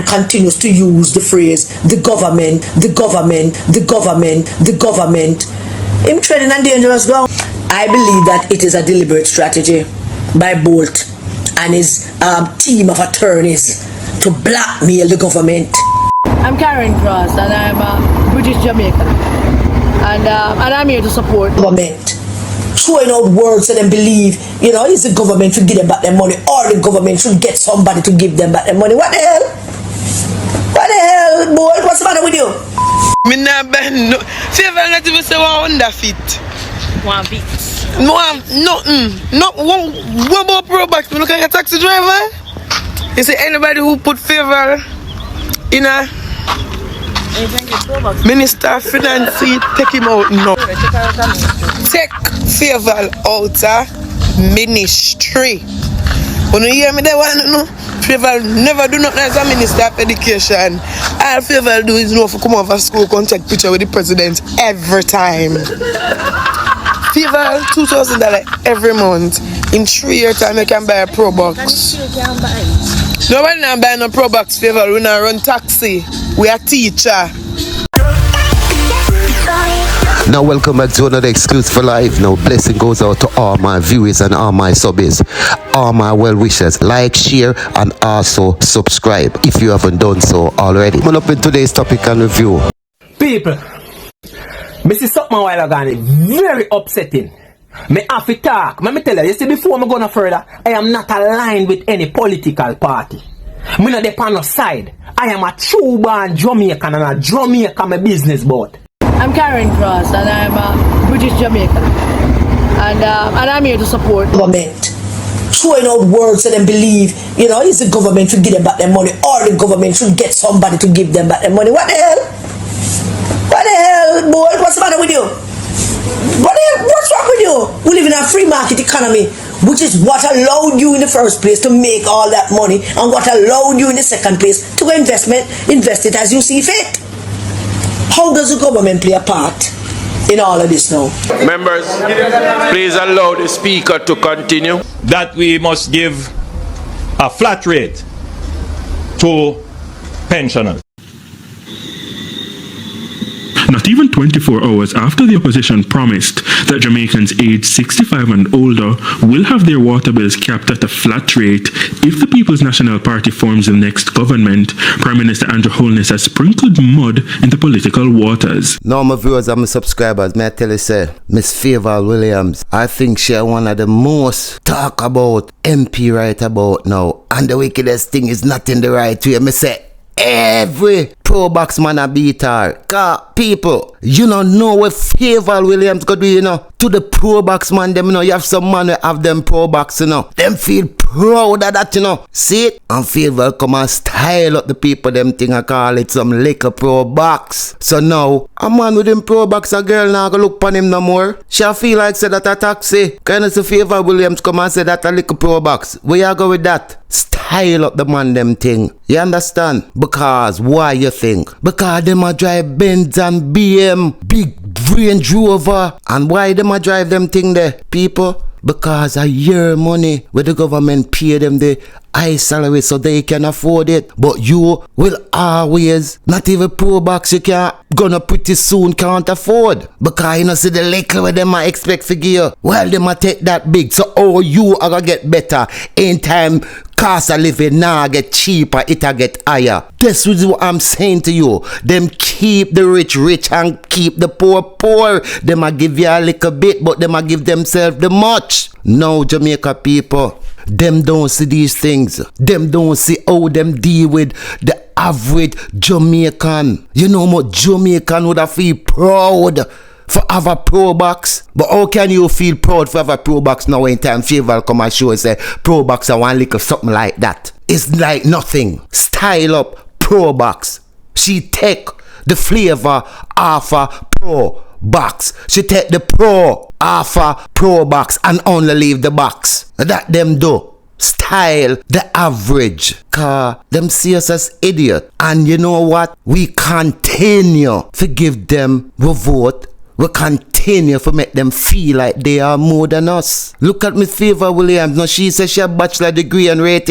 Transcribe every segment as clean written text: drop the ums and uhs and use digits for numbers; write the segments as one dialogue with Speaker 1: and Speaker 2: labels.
Speaker 1: continues to use the phrase the government, the government, the government, the government. Him treading on dangerous ground. I believe that it is a deliberate strategy by Bolt and his team of attorneys to blackmail the government.
Speaker 2: I'm Karen Cross and I'm a British Jamaican and I'm here to support
Speaker 1: government. Throwing out words so them believe, you know, is the government should give them back their money or the government should get somebody to give them back their money. What the hell? What the hell, boy? What's the matter with you?
Speaker 3: Me nah bend no. Favor not even say 100 feet.
Speaker 2: 1 feet.
Speaker 3: No, nothing. No, one more pro box. Me look at a taxi driver. You see anybody who put favor in a Minister of Finance, take him out now. Take favor out of ministry. When you hear me, they want to know. Favor never do nothing as a Minister of Education. All favor do is know for come over school, come take picture with the president every time. Favor $2,000 every month. In 3 years time, you can buy a Pro Box. Nobody now buy no Pro Box. Favor, we now run taxi. We are teacher.
Speaker 4: Now welcome back to another Exclusive for Life. Now blessing goes out to all my viewers and all my subbies, all my well wishers. Like, share and also subscribe if you haven't done so already. Coming up in today's topic and review.
Speaker 5: People, me see something a while ago and it's very upsetting. Me have to talk. Let me tell you see, before I go no further, I am not aligned with any political party. Me not depend on no side. I am a true born Jamaican and a Jamaican my business board.
Speaker 2: I'm Karen Cross and I'm a British Jamaican and I'm here to support
Speaker 1: government. Throwing out words so them believe, you know, is the government should give them back their money or the government should get somebody to give them back their money. What the hell? What the hell, boy? What's the matter with you? What the hell? What's wrong with you? We live in a free market economy, which is what allowed you in the first place to make all that money and what allowed you in the second place to invest it as you see fit. How does the government play a part in all of this now?
Speaker 6: Members, please allow the speaker to continue.
Speaker 7: That we must give a flat rate to pensioners.
Speaker 8: Not even 24 hours after the opposition promised that Jamaicans aged 65 and older will have their water bills capped at a flat rate if the People's National Party forms the next government, Prime Minister Holness has sprinkled mud in the political waters.
Speaker 4: Now my viewers and my subscribers, may I tell you say, Miss Favor Williams, I think she one of the most talk about MP right about now. And the wickedest thing is not in the right way. Me say every pro box man a beat her. Cause people, you know what Favor Williams could do, you know. To the pro box man, them, you know, you have some man who have them pro box, you know. Them feel proud of that, you know. See it? And Favor come and style up the people, them thing I call it some liquor pro box. So now, a man with them pro box, a girl now go look upon him no more. She feel like say that a taxi. Kind of see Favor Williams come and say that a liquor pro box. Where you go with that? Style up the man them thing. You understand? Because why you think? Because them a drive Benz and BM, big Range Rover. And why them a drive them thing there, people? Because a year money where the government pay them the high salary so they can afford it. But you will always, not even pro box you can't gonna pretty soon can't afford. Because you know see the little where them a expect to give you. Well them a take that big. So oh you are gonna get better in time. Cost of living now get cheaper, it'll get higher. This is what I'm saying to you. Them keep the rich rich and keep the poor poor. Them a give you a little bit, but them a give themselves the much. No, Jamaica people, them don't see these things. Them don't see how them deal with the average Jamaican. You know what Jamaican would have feel proud for have a pro box. But how can you feel proud for have a pro box now in time Favor come and show and say pro box and one little something like that? It's like nothing. Style up pro box. She take the flavor off a pro box. She take the pro off a pro box and only leave the box. That them do. Style the average. Cause them see us as idiot. And you know what? We continue to give them we vote. We continue to make them feel like they are more than us. Look at Miss Favor Williams. Now she says she has a bachelor degree and rate.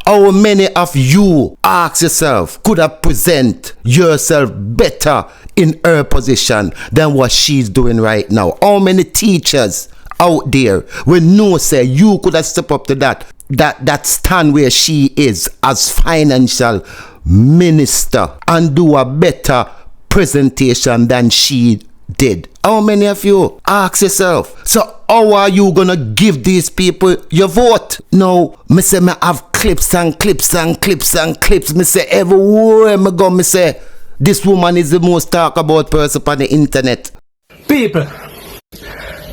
Speaker 4: How many of you, ask yourself, could have present yourself better in her position than what she's doing right now? How many teachers out there will know say you could have stepped up to that stand where she is as financial minister and do a better presentation than she did? How many of you? Ask yourself. So how are you gonna give these people your vote? No, me say me have clips and clips and clips and clips. Me say everywhere me go, me say this woman is the most talked about person on the internet.
Speaker 5: People,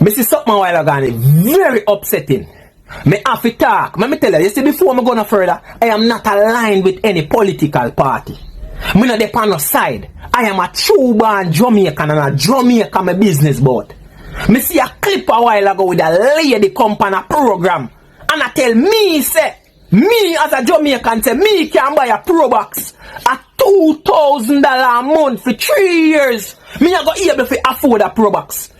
Speaker 5: me see something a while ago and it's very upsetting. Me have to talk. Let me tell you, see, before me go no further, I am not aligned with any political party. Me not dey on no side. I am a true born Jamaican and a Jamaica my business board. Me see a clip a while ago with a lady come on a program and I tell me say, me as a Jamaican say me can buy a Pro Box at $2,000 a month for 3 years. Me a go able to afford a Pro Box.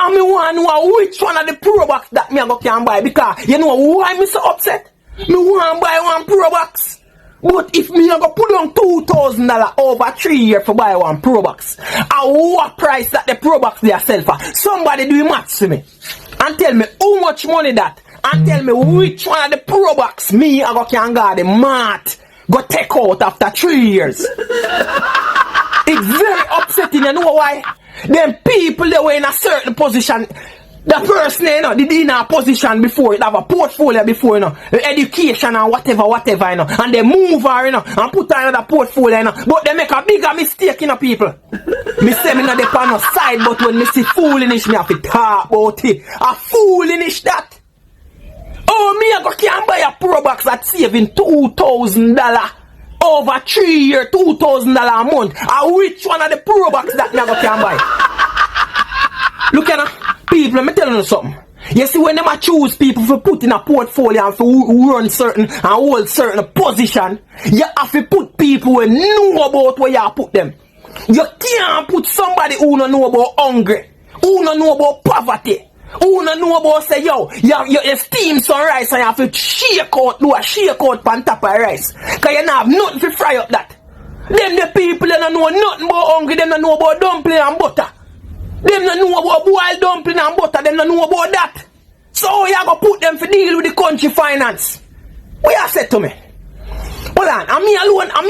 Speaker 5: And me want to know which one of the Pro Box that me a go can buy, because you know why me so upset? Me want to buy one Pro Box. But if me a go put on $2,000 over 3 years for buy one Pro Box, at what price that the Pro Box they sell for? Somebody do maths for me and tell me how much money that, and tell me which one of the Pro Box me a go can go the math go take out after 3 years. It's very upsetting. You know why? Them people they were in a certain position. The person, you know, they in a position before, they have a portfolio before, you know, education and whatever, you know, and they move her, you know, and put her in another portfolio, you know, but they make a bigger mistake, you know, people. Me say me not dey on no side, but when me see foolishness, me have to talk about it. A foolishness that. Oh, me I go can buy a Pro Box at saving $2,000 over 3 years, $2,000 a month. And which one of the Pro Box that me I go can buy? Look at that. People, let me tell you something. You see, when them choose people for put in a portfolio and for run certain and hold certain position, you have to put people who know about where you put them. You can't put somebody who don't know about hungry, who don't know about poverty, who don't know about say, yo, you steam some rice and you have to do a shake out on top of rice. Because you don't have nothing to fry up that. Them the people, they don't know nothing about hungry, they don't know about dumpling and butter. Them don't know about boiled dumpling and butter, them don't know about that. So you go put them for deal with the country finance. What you said to me? Hold on, and me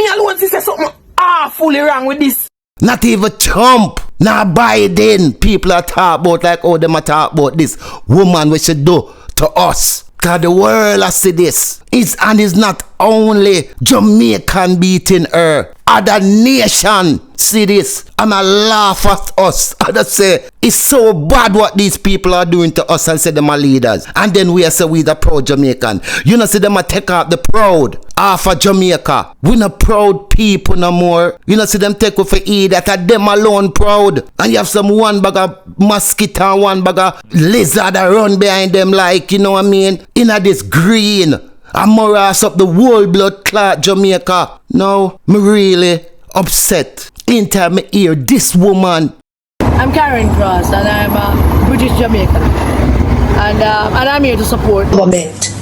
Speaker 5: alone say something awfully wrong with this.
Speaker 4: Not even Trump, not Biden. People are talking about like how them are talking about this woman we should do to us. Cause the world has see this. It's not only Jamaican beating her. Other nation see this and I laugh at us. I just say it's so bad what these people are doing to us and say them are leaders. And then we say we the proud Jamaican. You know, see them a take out the proud half of Jamaica. We not proud people no more. You know, see them take off for eat that are them alone proud. And you have some one bag of mosquito and one bag of lizard that run behind them like, you know what I mean? In this green. I'm more ass up the whole blood clot Jamaica. No, me really upset. In time me hear this woman.
Speaker 2: I'm Karen Cross and I'm a British Jamaican. And I'm here to support
Speaker 1: government.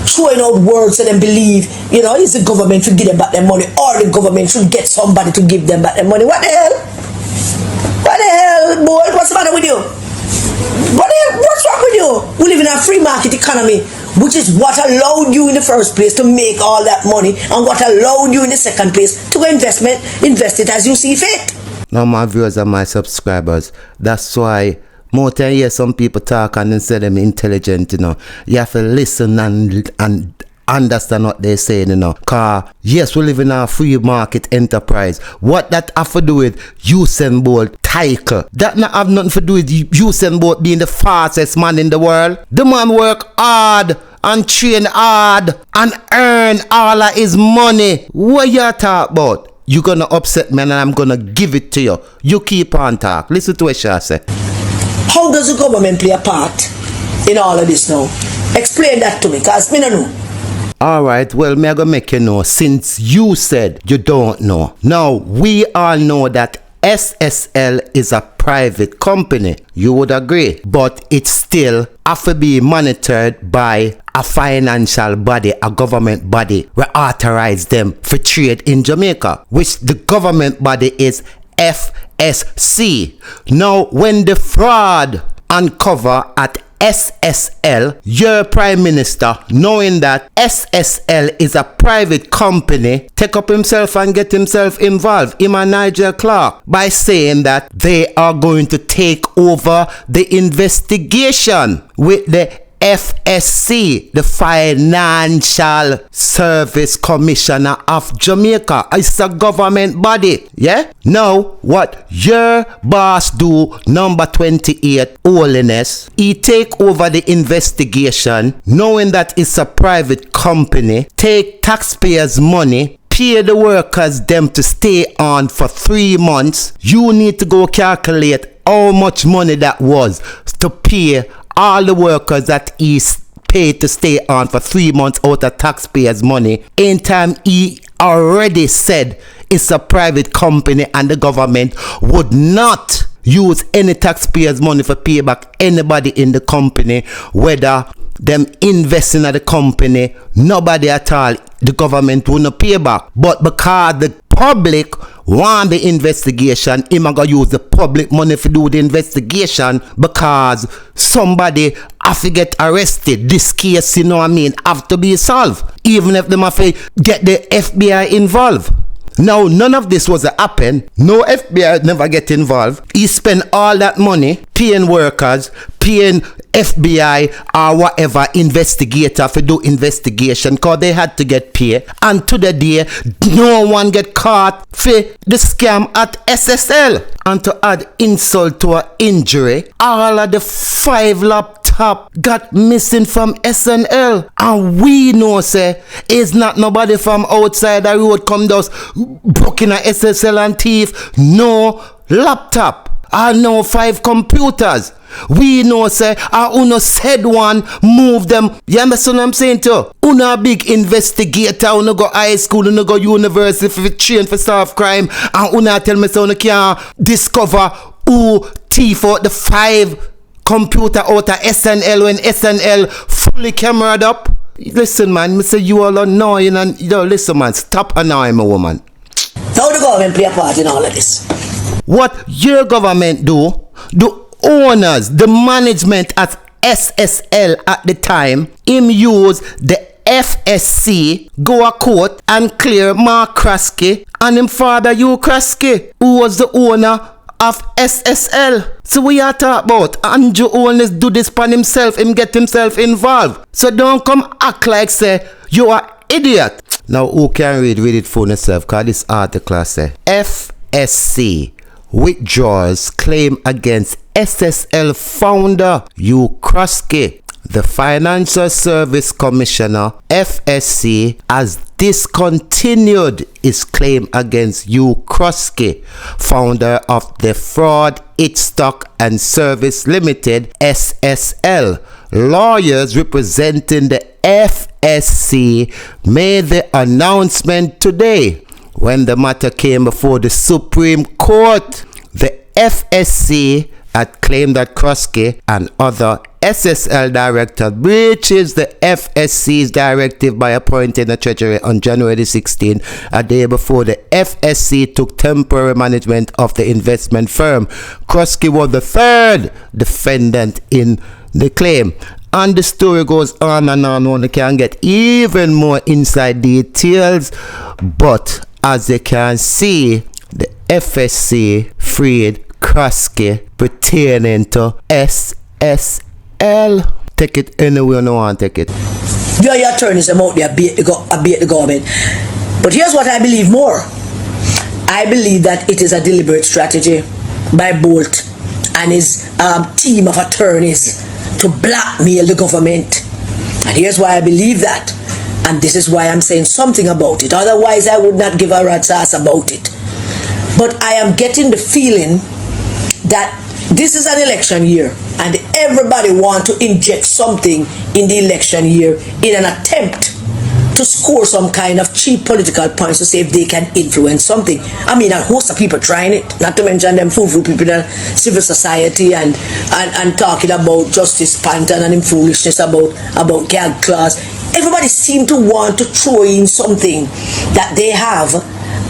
Speaker 1: Throwing out words so them believe, you know, it's the government should give them back their money, or the government should get somebody to give them back their money. What the hell? What the hell, boy? What's the matter with you? What the hell? What's wrong with you? We live in a free market economy, which is what allowed you in the first place to make all that money, and what allowed you in the second place to invest it as you see fit.
Speaker 4: Now my viewers and my subscribers, that's why more time hear some people talk and then say them intelligent, you know. You have to listen and understand what they're saying, you know. Cause yes, we live in a free market enterprise. What that have to do with Usain Bolt title? That not have nothing to do with Usain Bolt being the fastest man in the world. The man work hard and train hard and earn all of his money. What you talk about? You gonna upset me and I'm gonna give it to you. You keep on talk. Listen to what she say.
Speaker 1: How does the government play a part in all of this now? Explain that to me, cause me no know.
Speaker 4: Alright, well, me I gonna make you know, since you said you don't know. Now, we all know that SSL is a private company. You would agree. But it still have to be monitored by a financial body, a government body, where authorize them for trade in Jamaica, which the government body is FSC. Now, when the fraud uncover at SSL, your Prime Minister, knowing that SSL is a private company, take up himself and get himself involved, him and Nigel Clark, by saying that they are going to take over the investigation with the FSC, the Financial Service Commissioner of Jamaica. It's a government body, yeah? Now, what your boss do, number 28, Holness, he take over the investigation, knowing that it's a private company, take taxpayers' money, pay the workers them to stay on for 3 months. You need to go calculate how much money that was to pay all the workers that he paid to stay on for 3 months out of taxpayers' money. In time, he already said it's a private company and the government would not use any taxpayers' money for pay back anybody in the company, whether them investing at the company, nobody at all, the government will not pay back. But because the public want the investigation, him gonna use the public money to do the investigation, because somebody have to get arrested. This case, you know what I mean, have to be solved, even if them have to get the FBI involved. Now, none of this was a happen. No FBI never get involved. He spent all that money paying workers, paying FBI or whatever investigator to do investigation, because they had to get paid. And to the day, no one get caught for the scam at SSL. And to add insult to an injury, all of the 5 laptops got missing from SNL, and we know say it's not nobody from outside the road come down broken a SSL and thief no laptop or no 5 computers. We know say uno said one move them. You understand what I'm saying too? Uno a big investigator, uno go high school, uno go university for train for solve crime, and uno tell me say uno can't discover who thief out the 5 computer out of SNL when SNL fully camered up. Listen, man, me say you all annoying, and you know, listen, man, stop annoying me, woman.
Speaker 1: How the government play a part in all of this?
Speaker 4: What your government do, the owners, the management at SSL at the time, him use the FSC, go a court and clear Mark Kraske and him father Hugh Kraske, who was the owner of SSL. So we are talking about Andrew Holness do this pan himself, him get himself involved. So don't come act like say you are idiot. Now who can read it for yourself, because this article say FSC withdraws claim against SSL founder Hugh Kraske. The Financial Service Commissioner, FSC, has discontinued its claim against Hugh Kraske, founder of the Fraud Stock and Service Limited, SSL. Lawyers representing the FSC made the announcement today when the matter came before the Supreme Court. The FSC had claimed that Kraske and other SSL director breaches the FSC's directive by appointing a treasurer on January 16, a day before the FSC took temporary management of the investment firm. Kraske was the 3rd defendant in the claim. And the story goes on and on. One can get even more inside details, but as you can see, the FSC freed Kraske pertaining to SSL. Take it anywhere you want to take it.
Speaker 1: Your attorneys about the abate the government. But here's what I believe more. I believe that it is a deliberate strategy by Bolt and his team of attorneys to blackmail the government. And here's why I believe that. And this is why I'm saying something about it. Otherwise, I would not give a rat's ass about it. But I am getting the feeling that this is an election year and everybody wants to inject something in the election year in an attempt to score some kind of cheap political points to see if they can influence something. I mean, a host of people trying it, not to mention them fool people in civil society and talking about justice pantan and foolishness about gag class. Everybody seems to want to throw in something that they have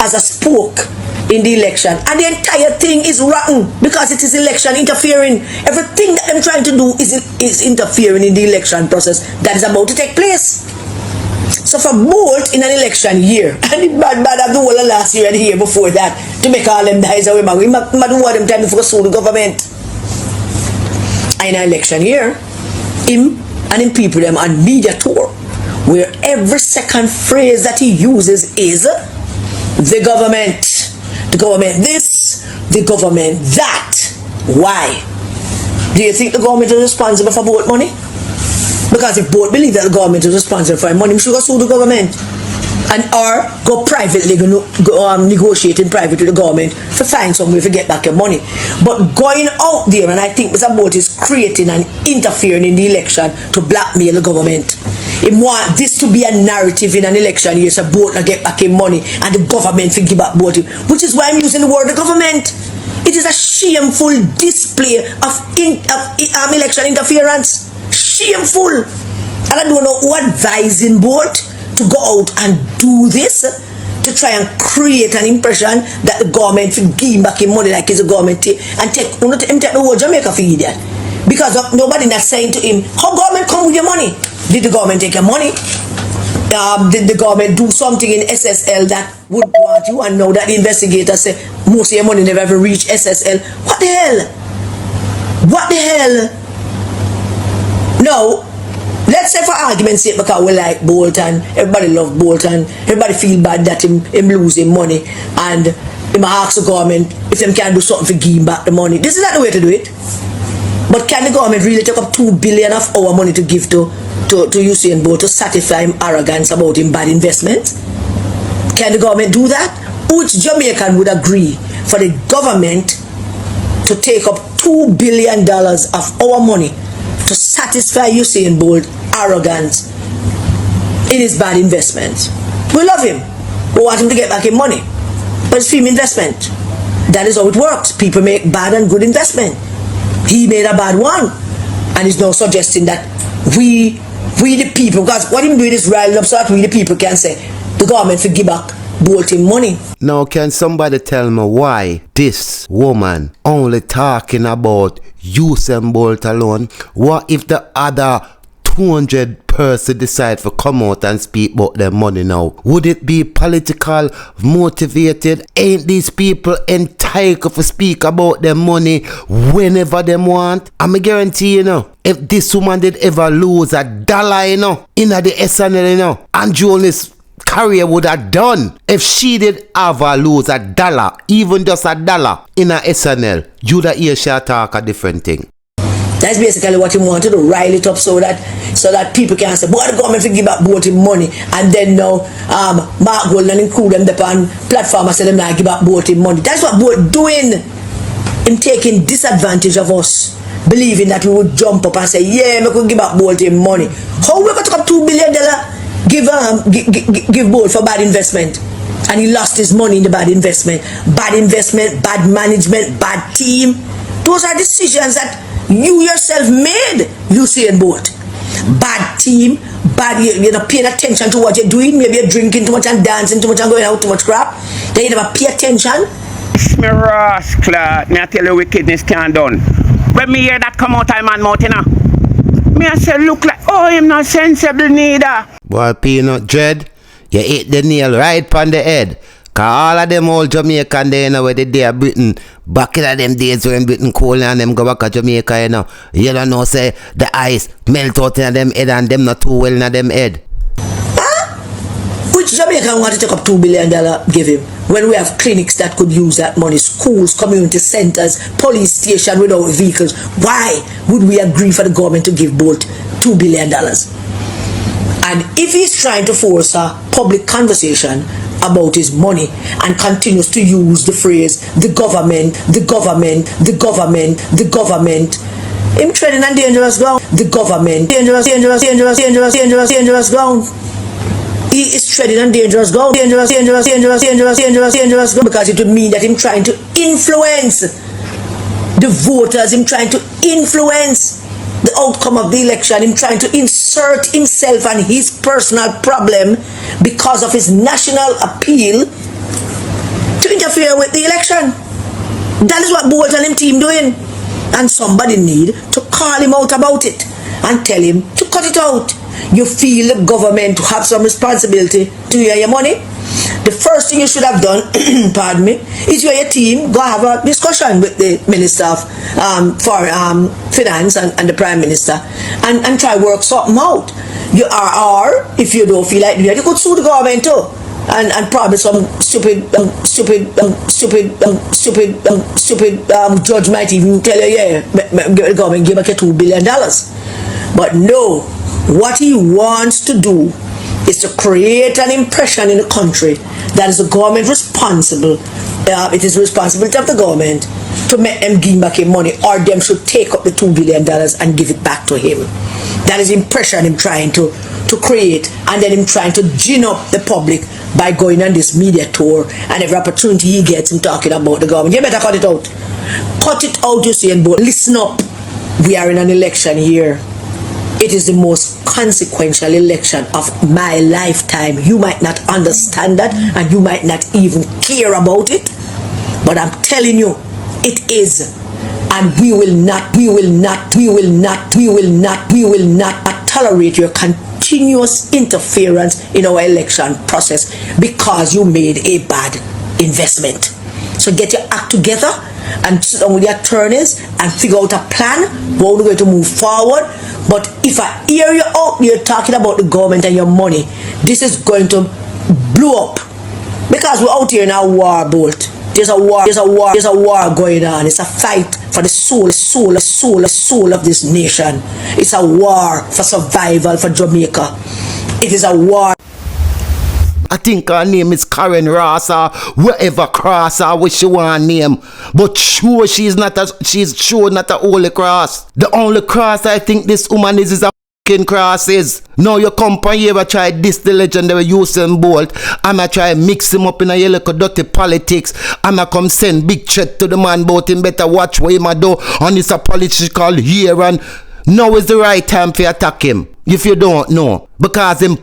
Speaker 1: as a spoke in the election, and the entire thing is rotten because it is election interfering. Everything that I'm trying to do is interfering in the election process that is about to take place. So for Bolt in an election year, and it bad of the whole of last year and the year before that, to make all them guys away, we might do what them time for sue the government. In an election year, him and him people them on media tour, where every second phrase that he uses is the government this, the government that. Why? Do you think the government is responsible for boat money? Because if both believe that the government is responsible for money, we should go sue the government and or go privately, negotiate in private with the government to find some way to get back your money. But going out there, and I think Mr. Bolt is creating and interfering in the election to blackmail the government. He want this to be a narrative in an election year, so Bolt not get back in money and the government will give back Bolt, which is why I'm using the word the government. It is a shameful display of election interference. Shameful. And I don't know who advising Bolt to go out and do this to try and create an impression that the government will give back in money like it's a government and take the whole Jamaica for idiot. Because nobody not saying to him, how government come with your money? Did the government take your money? Did the government do something in SSL that would want you? And now that the investigators say most of your money never ever reached SSL. What the hell? What the hell? Now, let's say for argument's sake, because we like Bolton, everybody love Bolton, everybody feel bad that him losing money, and him ask the government if them can do something to give him back the money. This is not the way to do it. But can the government really take up $2 billion of our money to give to Usain Bolt to satisfy him arrogance about him bad investment? Can the government do that? Which Jamaican would agree for the government to take up $2 billion of our money to satisfy Usain Bolt arrogance in his bad investments? We love him. We want him to get back in money. But it's film investment. That is how it works. People make bad and good investment. He made a bad one. And he's now suggesting that we the people, because what him doing is riling up so that we the people can say the government should give back Bolt him money.
Speaker 4: Now can somebody tell me why this woman only talking about Usain Bolt alone? What if the other 200 person decide to come out and speak about their money now? Would it be political motivated? Ain't these people entitled to speak about their money whenever they want? I'm guarantee if this woman did ever lose $1, in the SNL, and Jonas career would have done. If she did ever lose $1, even just $1 in a SNL, you'd hear she talk a different thing.
Speaker 1: That's basically what he wanted to rile it up so that people can say, boy, the government will give back Bolt him money, and then now Mark Golden include them on platform and say them not give back Bolt him money. That's what Bolt doing. Him taking disadvantage of us, believing that we would jump up and say, yeah, we could give back Bolt him money. How we got to come $2 billion give Bolt for bad investment? And he lost his money in the bad investment, bad management, bad team. Those are decisions that you yourself made, Usain Bolt. Bad team, bad, paying attention to what you're doing. Maybe you're drinking too much and dancing too much and going out too much crap. Then you never pay attention.
Speaker 9: Me rascal, me I tell you wickedness can't done. When me hear that come out of my mouth, me I say look like, oh, I'm not sensible neither.
Speaker 4: Boy, Peanut Dread, you hit the nail right on the head. Cause all of them old Jamaican there where they there Britain, back in them days when Britain cold and them go back to Jamaica, you don't know say the ice melt out in them head and them not too well in them head.
Speaker 1: Huh? Which Jamaican want to take up $2 billion give him when we have clinics that could use that money, schools, community centers, police station without vehicles? Why would we agree for the government to give Bolt $2 billion? And if he's trying to force a public conversation about his money and continues to use the phrase the government, him treading on dangerous ground. The government, dangerous ground. he is treading on dangerous ground. Dangerous ground, because it would mean that him trying to influence the voters, him trying to influence the outcome of the election, him trying to insert himself and his personal problem because of his national appeal to interfere with the election. That is what Bolt and him team doing. And somebody need to call him out about it and tell him to cut it out. You feel the government to have some responsibility to your money? The first thing you should have done, pardon me, is your team go have a discussion with the Minister of Finance and the Prime Minister and try work something out. You are, if you don't feel like doing it, you could sue the government too. And probably some stupid judge might even tell you, yeah, the government give back $2 billion. But no, what he wants to do is to create an impression in the country that is the government responsible. It is the responsibility of the government to make them give back him money, or them should take up the $2 billion and give it back to him. That is the impression him trying to create, and then him trying to gin up the public by going on this media tour, and every opportunity he gets him talking about the government. You better cut it out. Cut it out, Usain Bolt. Listen up. We are in an election here. It is the most consequential election of my lifetime. You might not understand that, and you might not even care about it, but I'm telling you, it is. And we will not tolerate your continuous interference in our election process because you made a bad investment. So get your act together and sit down with your attorneys and figure out a plan how we're going to move forward. But if I hear you out there talking about the government and your money, this is going to blow up, because we're out here in a war, Bolt. There's a war going on. It's a fight for the soul of this nation. It's a war for survival for Jamaica. It is a war.
Speaker 4: I think her name is Karen Ross or whatever cross or what she want to name. But sure she's not a holy cross. The only cross I think this woman is a f***ing cross is. Now you come from here and try this the legendary Usain Bolt. I'ma try mix him up in a little dirty politics. I'ma come send big threat to the man about him better watch what him a do on this a political here, and now is the right time to attack him. If you don't know. Because in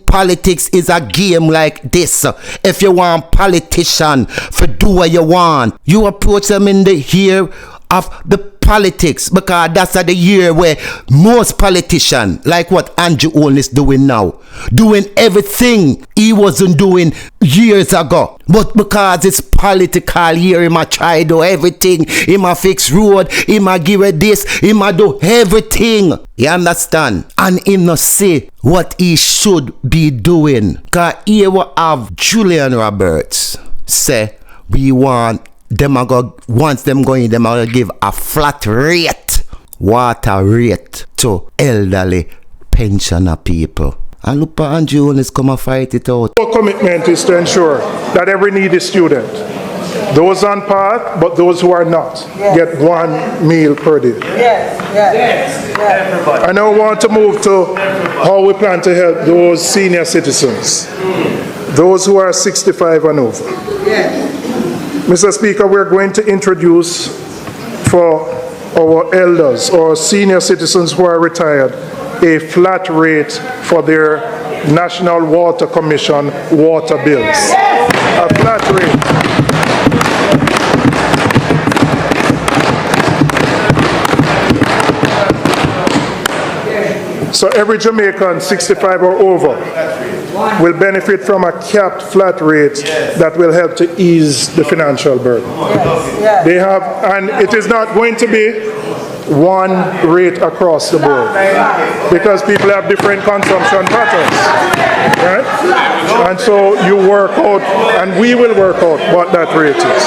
Speaker 4: politics is a game like this. If you want politician for do what you want, you approach them in the year of the politics, because that's the year where most politicians, like what Andrew Holness doing now, doing everything he wasn't doing years ago. But because it's political year, he might try to do everything. He might fix road, he might give it this, he might do everything. You understand? And he not say what he should be doing. Because here we have Julian Roberts say we want them are go, once them going, them are give a flat rate, water rate to elderly pensioner people. And look at Andrew Holness come and fight it out.
Speaker 10: Our commitment is to ensure that every needy student, those on path, but those who are not, get one meal per day. I now want to move to how we plan to help those senior citizens, those who are 65 and over. Mr. Speaker, we're going to introduce for our elders or senior citizens who are retired a flat rate for their National Water Commission water bills. A flat rate. So every Jamaican 65 or over will benefit from a capped flat rate that will help to ease the financial burden. They have, and it is not going to be one rate across the board, because people have different consumption patterns, right? And so you work out, and we will work out what that rate is.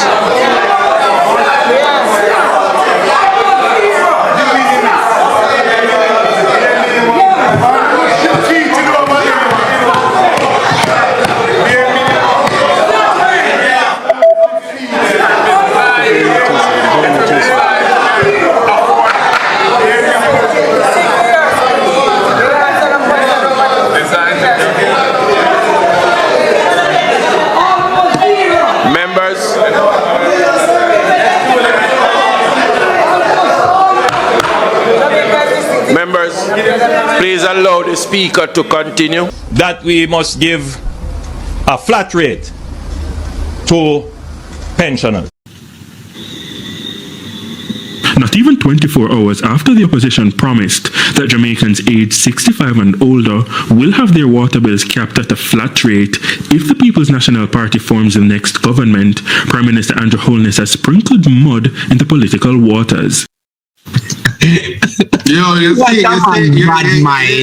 Speaker 6: allow the speaker to continue.
Speaker 7: That we must give a flat rate to pensioners.
Speaker 8: Not even 24 hours after the opposition promised that Jamaicans aged 65 and older will have their water bills capped at a flat rate if the People's National Party forms the next government, Prime Minister Andrew Holness has sprinkled mud in the political waters.
Speaker 11: Yo, you see,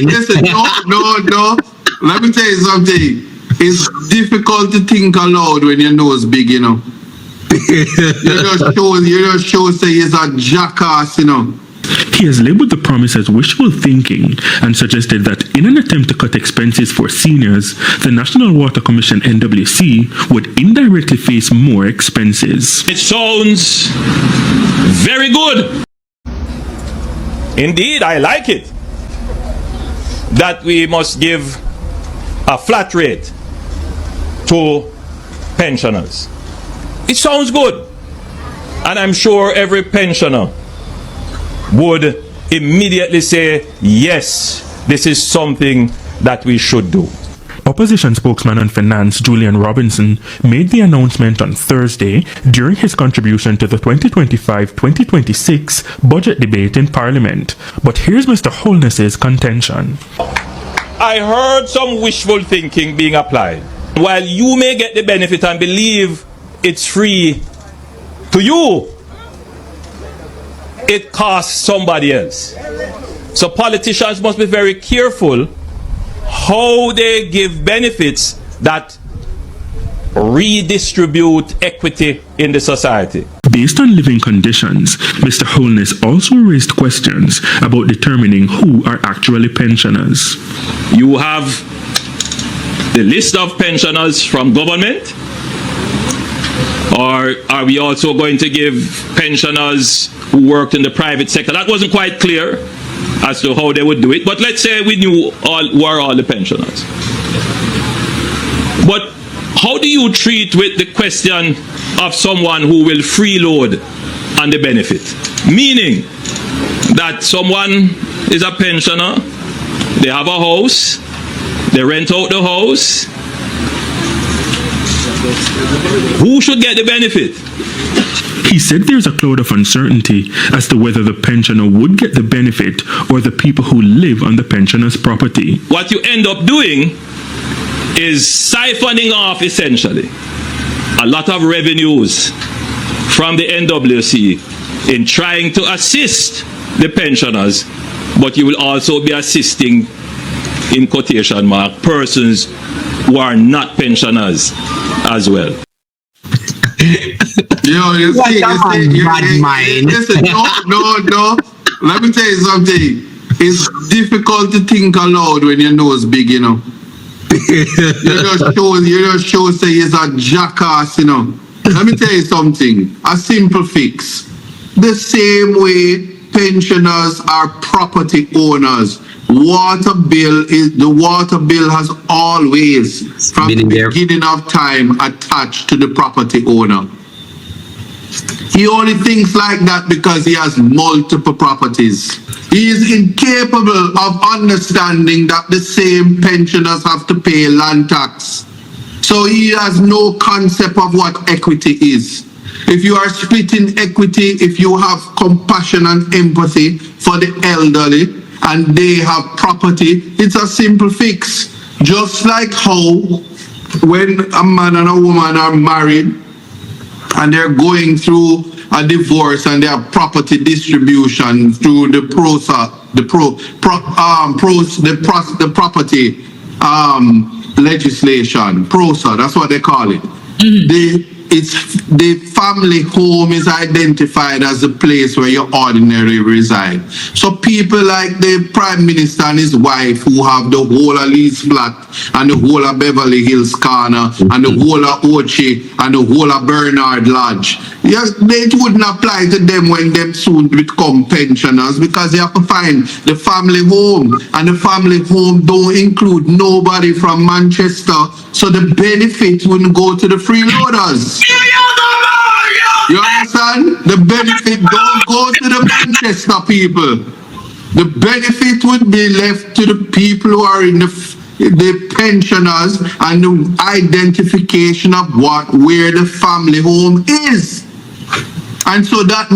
Speaker 11: listen, no. Let me tell you something. It's difficult to think aloud when your nose big, you know. you just show say he's a jackass, you know.
Speaker 8: He has labelled the promise as wishful thinking and suggested that in an attempt to cut expenses for seniors, the National Water Commission NWC would indirectly face more expenses.
Speaker 7: It sounds very good. Indeed, I like it. That we must give a flat rate to pensioners. It sounds good. And I'm sure every pensioner would immediately say, yes, this is something that we should do.
Speaker 8: Opposition spokesman on finance Julian Robinson made the announcement on Thursday during his contribution to the 2025-2026 budget debate in Parliament. But here's Mr. Holness's contention.
Speaker 7: I heard some wishful thinking being applied. While you may get the benefit and believe it's free to you, it costs somebody else. So politicians must be very careful how they give benefits that redistribute equity in the society.
Speaker 8: Based on living conditions, Mr. Holness also raised questions about determining who are actually pensioners.
Speaker 7: You have the list of pensioners from government, or are we also going to give pensioners who worked in the private sector? That wasn't quite clear as to how they would do it, but let's say we knew who are all the pensioners. But how do you treat with the question of someone who will freeload on the benefit? Meaning that someone is a pensioner, they have a house, they rent out the house. Who should get the benefit?
Speaker 8: He said there's a cloud of uncertainty as to whether the pensioner would get the benefit or the people who live on the pensioner's property.
Speaker 7: What you end up doing is siphoning off, essentially, a lot of revenues from the NWC in trying to assist the pensioners, but you will also be assisting, in quotation mark, persons who are not pensioners as well.
Speaker 11: Yo, you see, listen, no. Let me tell you something. It's difficult to think aloud when your nose big, you know. you just show say he's a jackass, you know. Let me tell you something. A simple fix. The same way pensioners are property owners. The water bill has always, from the beginning of time, attached to the property owner. He only thinks like that because he has multiple properties. He is incapable of understanding that the same pensioners have to pay land tax. So he has no concept of what equity is. If you are splitting equity, if you have compassion and empathy for the elderly and they have property, it's a simple fix. Just like how when a man and a woman are married and they're going through a divorce and they have property distribution through the property legislation, PROSA, that's what they call it. The family home is identified as a place where you ordinarily reside. So people like the Prime Minister and his wife who have the whole of Lee's flat and the whole of Beverly Hills Corner and the whole of Ochi and the whole of Bernard Lodge, yes, it wouldn't apply to them when them soon become pensioners because they have to find the family home, and the family home don't include nobody from Manchester, so the benefit wouldn't go to the freeloaders. You understand? The benefit don't go to the Manchester people. The benefit would be left to the people who are in the pensioners and the identification of where the family home is. And so that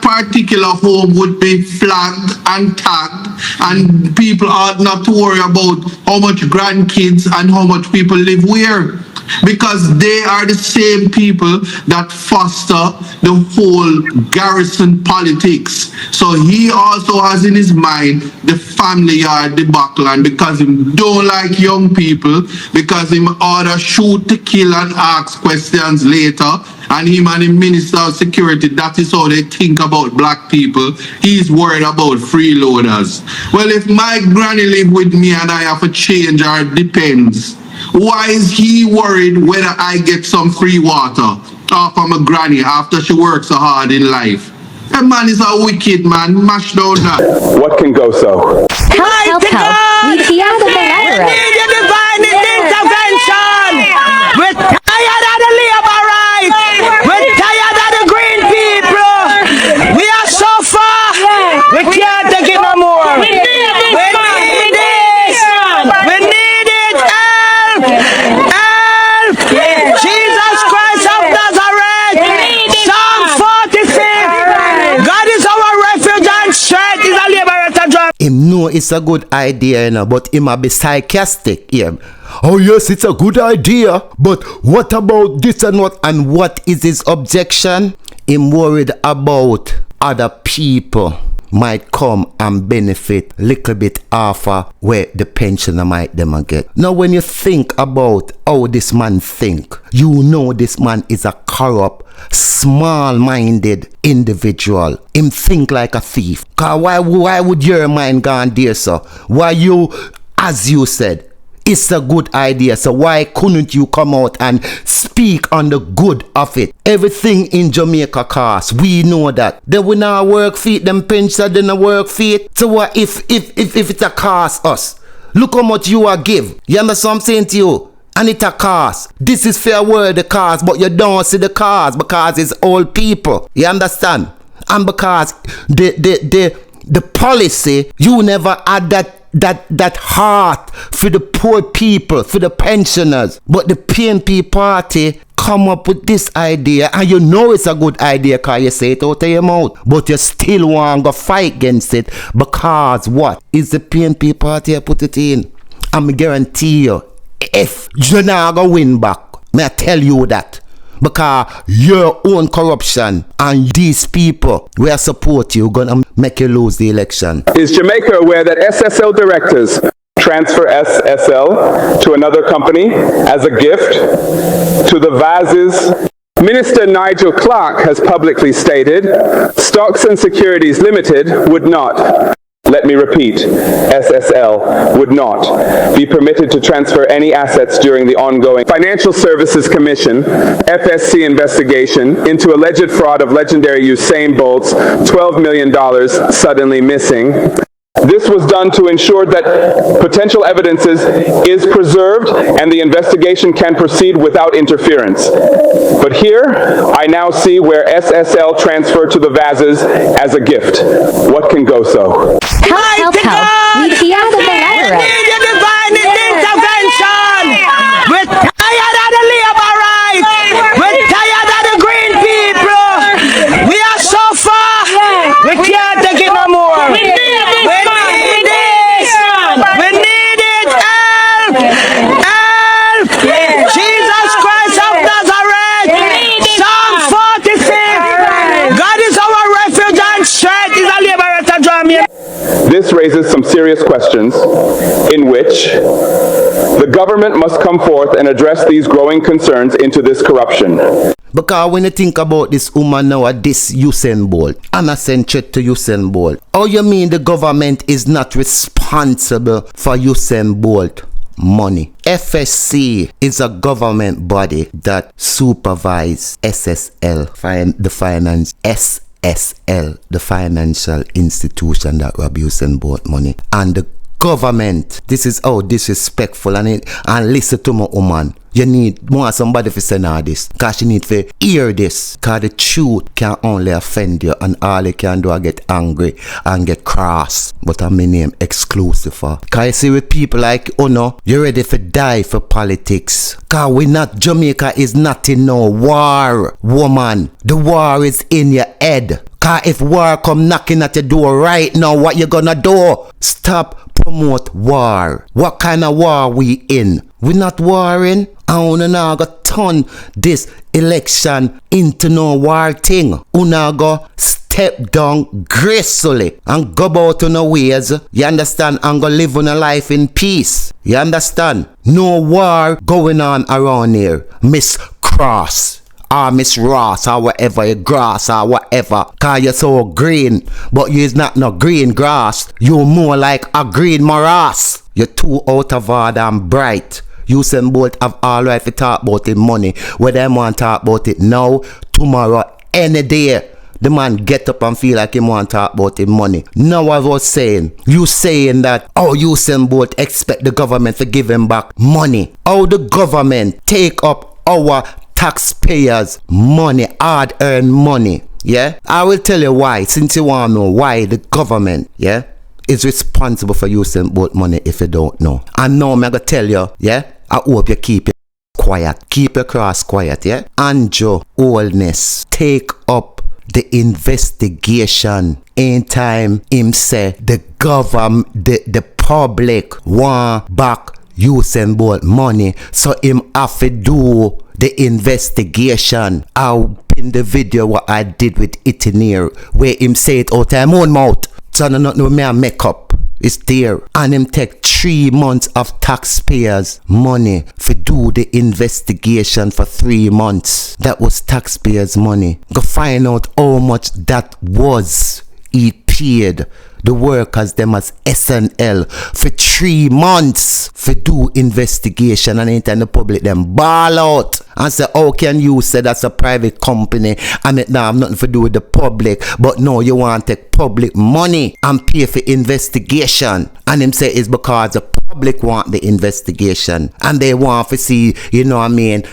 Speaker 11: particular home would be flagged and tagged, and people ought not to worry about how much grandkids and how much people live where, because they are the same people that foster the whole garrison politics. So he also has in his mind the family yard debacle, and because he don't like young people, because he order shoot to kill and ask questions later, and him and the Minister of Security, that is how they think about black people. He's worried about freeloaders. Well, if my granny live with me and I have a change, or it depends, why is he worried whether I get some free water off of my granny after she works so hard in life? That man is a wicked man, mash down that.
Speaker 12: What can go so?
Speaker 13: Help. We see out of the letter.
Speaker 3: We need a divine intervention. We're tired of the labor rights. We're tired of the green people. We are so far. We can't take it no more. We need this. We need it. Help. Jesus Christ of Nazareth. Psalm 46. God is our refuge and strength. Is a liberator drum.
Speaker 4: Him know it's a good idea, you know, but him a be sarcastic. Yeah. Oh yes, it's a good idea, but what about this and what? And what is his objection? Him worried about other people might come and benefit little bit after where the pensioner might them get. Now when you think about how this man think, you know this man is a corrupt, small-minded individual. Him think like a thief. Cause why would your mind go on there, sir? Why you, as you said, it's a good idea, so why couldn't you come out and speak on the good of it? Everything in Jamaica costs, we know that. They will not work for it, them pensions, they not work for it. So what if it a cost us? Look how much you are give. You understand what I'm saying to you? And it a cost. This is fair word, the cost, but you don't see the cost because it's old people. You understand? And because the policy, you never had that heart for the poor people, for the pensioners. But the PNP party come up with this idea, and you know it's a good idea because you say it out of your mouth, but you still want to fight against it because what? Is the PNP party I put it in? I'm guarantee you, if you're not going to win back, may I tell you that. Because your own corruption and these people will support you gonna make you lose the election.
Speaker 12: Is Jamaica aware that SSL directors transfer SSL to another company as a gift to the Vazes? Minister Nigel Clark has publicly stated Stocks and Securities Limited would not, let me repeat, SSL would not be permitted to transfer any assets during the ongoing Financial Services Commission FSC investigation into alleged fraud of legendary Usain Bolt's $12 million suddenly missing. This was done to ensure that potential evidence is preserved and the investigation can proceed without interference. But here, I now see where SSL transferred to the Vazes as a gift. What can go so?
Speaker 13: Help. We see out of the letter.
Speaker 3: We need a divine intervention. We're tired of the labor rights. We're tired of the green people. We are so far. We can't take it no more. We need this. We need it. Help. Jesus Christ of Nazareth. Psalm 46. God is our refuge and strength. Is a liberator drum.
Speaker 12: This raises some serious questions in which the government must come forth and address these growing concerns into this corruption.
Speaker 4: Because when you think about this woman now, this Usain Bolt, and I sent threat to Usain Bolt, how you mean the government is not responsible for Usain Bolt money? FSC is a government body that supervises SSL, the finance, SSL, the financial institution that rob Usain Bolt money. And the government. This is how disrespectful and listen to my woman. You need more somebody to say now this. Cause you need to hear this. Cause the truth can only offend you and all you can do is get angry and get cross. But I'm my name exclusive for. Cause you see with people like you're ready to die for politics. Cause we not, Jamaica is not in no war, woman. The war is in your head. Cause if war come knocking at your door right now, what you gonna do? Stop promote war. What kind of war we in? We not warring. I wanna now go turn this election into no war thing. Una go step down gracefully and go about on our ways. You understand? And go live on a life in peace. You understand? No war going on around here. Miss Cross. Or Miss Ross or whatever, your grass or whatever. Cause you're so green, but you're not no green grass. You're more like a green morass. You're too out of order and bright. Usain Bolt have all right to talk about the money. Whether them want to talk about it now, tomorrow, any day. The man get up and feel like he want to talk about the money. Now I was saying, you saying that, Usain Bolt expect the government to give him back money. How the government take up our taxpayers' money, hard-earned money, yeah? I will tell you why, since you want to know why the government, yeah, is responsible for Usain Bolt money if you don't know. And now I'm going to tell you, yeah, I hope you keep it quiet. Keep your cross quiet, yeah? Andrew Holness take up the investigation. In time, him say the government, the public want back Usain Bolt money, so him have to do the investigation. I'll pin the video what I did with Itinerary where him say it out of his own mouth. So no me a make up. It's there. And him take 3 months of taxpayers' money for do the investigation for 3 months. That was taxpayers' money. Go find out how much that was. He paid the workers them as SNL for 3 months for do investigation, and anytime the public them ball out and say, how can you say that's a private company and it now have nothing to do with the public, but no, you want to take public money and pay for investigation? And him say it's because the public want the investigation and they want to see, you know what I mean,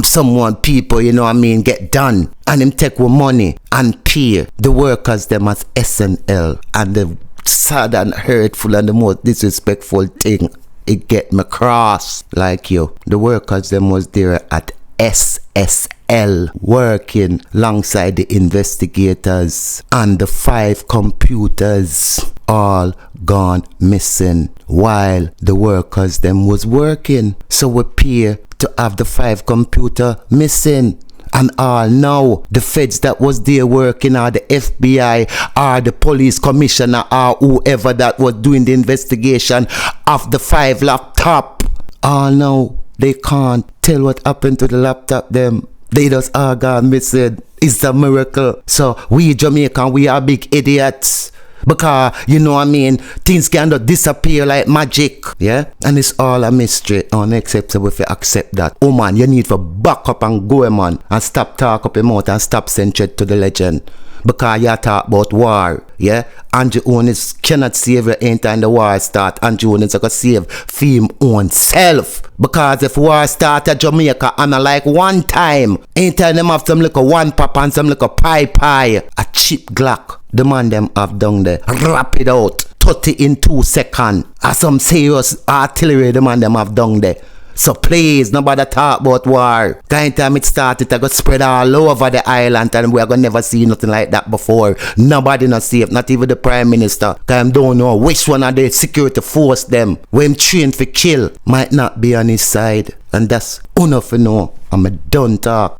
Speaker 4: someone, people, you know what I mean, get done. And him take with money and pay the workers them as SNL. And the sad and hurtful and the most disrespectful thing, it get me cross like you. The workers them was there at SSL working alongside the investigators, and the 5 computers all gone missing while the workers them was working. So we pay to have the 5 computer missing. And all now, the feds that was there working, or the FBI, or the police commissioner, or whoever that was doing the investigation of the 5 laptop, all now, they can't tell what happened to the laptop them. They just all gone missing. It's a miracle. So we Jamaican, we are big idiots. Because, you know what I mean, things can disappear like magic, yeah? And it's all a mystery, unacceptable if you accept that. Oh man, you need to back up and go, man, and stop talk up your mouth and stop sending threat to the legend. Because you talk about war, yeah? Andrew Holness cannot save you anytime the war start. Andrew Holness can save for him own self. Because if war start at Jamaica, and like one time, anytime them have some little one pop and some little pie, a cheap Glock, the man them have down there, wrap it out, 30 in 2 seconds, or some serious artillery the man them have down there. So please, nobody talk about war. Kind time it started, it got spread all over the island, and we are gonna never see nothing like that before. Nobody not safe, not even the Prime Minister. Cause I don't know which one of the security force them, when him trained for kill, might not be on his side. And that's enough to know. I'm a done talk.